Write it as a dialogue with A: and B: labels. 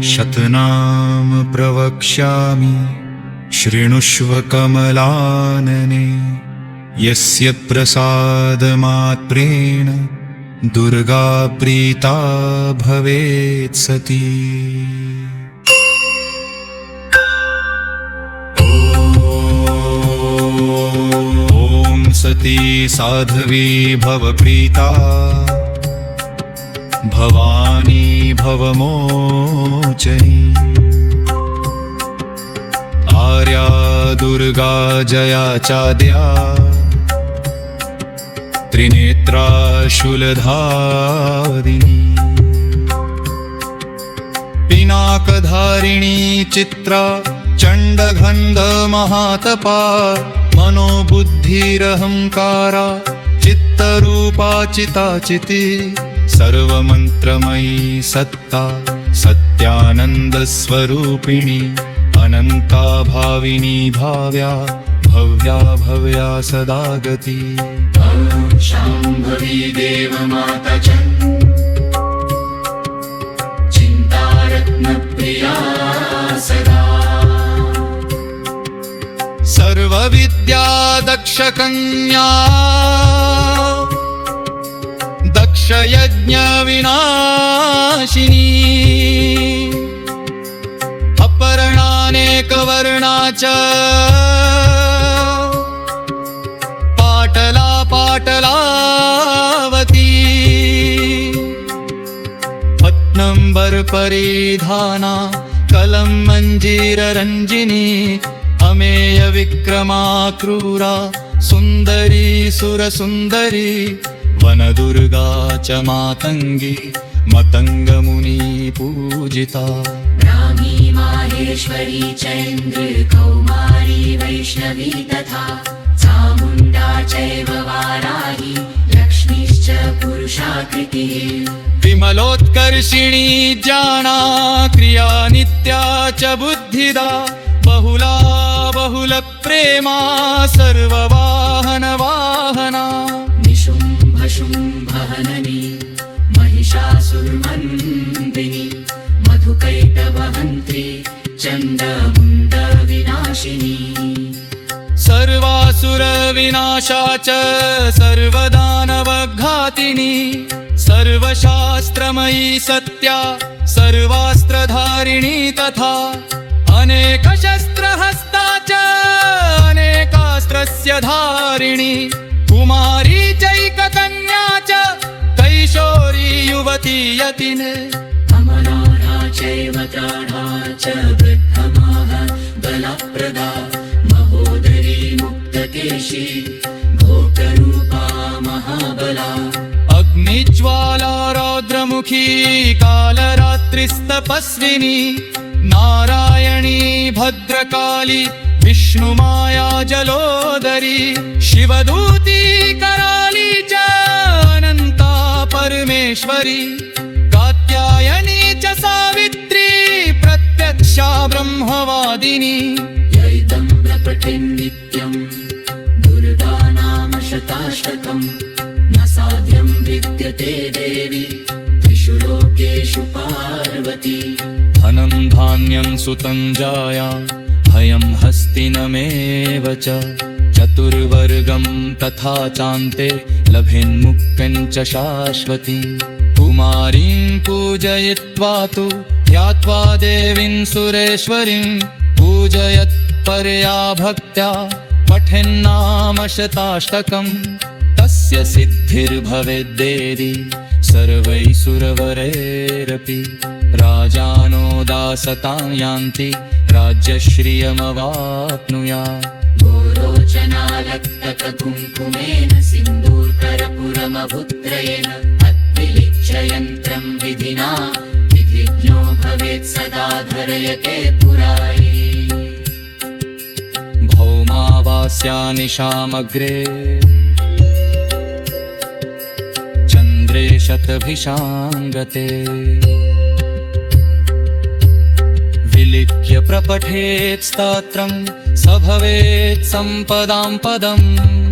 A: शतनाम प्रवक्ष्यामि शृणुष्व कमलानने। यस्य प्रसादमात्रेण दुर्गा प्रीता भवेत् सती। ॐ सती साध्वी भवप्रीता भवानी भवमोचनी। आर्या दुर्गा जया चाद्या त्रिनेत्रा शूलधारिणी। पिनाकधारिणी चित्रा चण्डघण्ड महातपा। मनोबुद्धिरहंकारा चित्तरूपा चिताचिती। सर्वमन्त्रमयी सत्ता सत्यानन्दस्वरूपिणी। अनन्ता भाविनी भाव्या भव्या भव्या सदा गती।
B: शाम्भवी देवमाता चिन्तारत्नप्रिया सदा।
A: सर्वविद्या दक्षकन्या दक्षयज्ञविनाशिनी। अपर्णानेकवर्णा च पाटला पाटलावती। पद्मम्बर परिधाना कलं मञ्जीररञ्जिनी। अमेय विक्रमा क्रूरा सुन्दरी सुरसुन्दरी। वनदुर्गा च मातङ्गी मतङ्गमुनि पूजिता।
B: ब्राह्मी माहेश्वरी चैन्द्र कौमारी वैष्णवी तथा। चामुण्डा चैव वाराही लक्ष्मीश्च पुरुषाकृतिः।
A: विमलोत्कर्षिणी ज्ञाना क्रिया नित्या च बुद्धिदा। बहुला बहुलप्रेमा सर्ववाहन वाहना।
B: निशुम्भशुम्भहननी महिषासुरमर्दिनी। मधुकैटभहन्त्री चण्डमुण्डविनाशिनी।
A: सर्वासुरविनाशा च सर्वदानवघातिनी। सर्वशास्त्रमयी सत्या सर्वास्त्रधारिणी तथा। अनेकशस्त्रहस्ता च अनेकास्त्रस्य धारिणी। कुमारी चैककन्या च कैशोरी युवती यतिने।
B: अमरारा चैव त्राढा च वृद्धमाः बलप्रदा। महोदरी मुक्तकेशी भोगरूपा महाबला।
A: अग्निज्वाला रौद्रमुखी कालरात्रिस्तपस्विनी। नारायणी भद्रकाली विष्णुमाया जलोदरी। शिवदूती कराली च अनन्ता परमेश्वरी। कात्यायनी च सावित्री प्रत्यक्षा ब्रह्मवादिनी।
B: यैदं प्रपठेन् नित्यं दुर्गा नाम शताष्टकम्। न साध्यं विद्यते देवी त्रिषु लोकेषु पार्वती।
A: धनं धान्यं सुतं जाया भयं हस्तिनमेव च। चतुर्वर्गं तथा चान्ते लभेन्मुक्तिं च शाश्वती। कुमारीं पूजयित्वा तु ध्यात्वा देवीं सुरेश्वरीं। पूजयत्परया भक्त्या पठेन्नाम शताष्टकम्। तस्य सिद्धिर्भवेद्देवी सर्वैसुरवरैरपि। राजानो दासतां यान्ति राज्यश्रियमवाप्नुयात्।
B: गोरोचनालक्तककुङ्कुमेन सिन्दूरकर्पूरमभुत्रयेन। अद्विलिच्य यन्त्रं विधिना विधिज्ञो भवेत् सदा धरयते पुरारी।
A: भौमावास्या निशामग्रे चन्द्रे शतभिषाङ्गते। विलिख्य प्रपठेत् स्तोत्रं स भवेत् सम्पदां पदम्।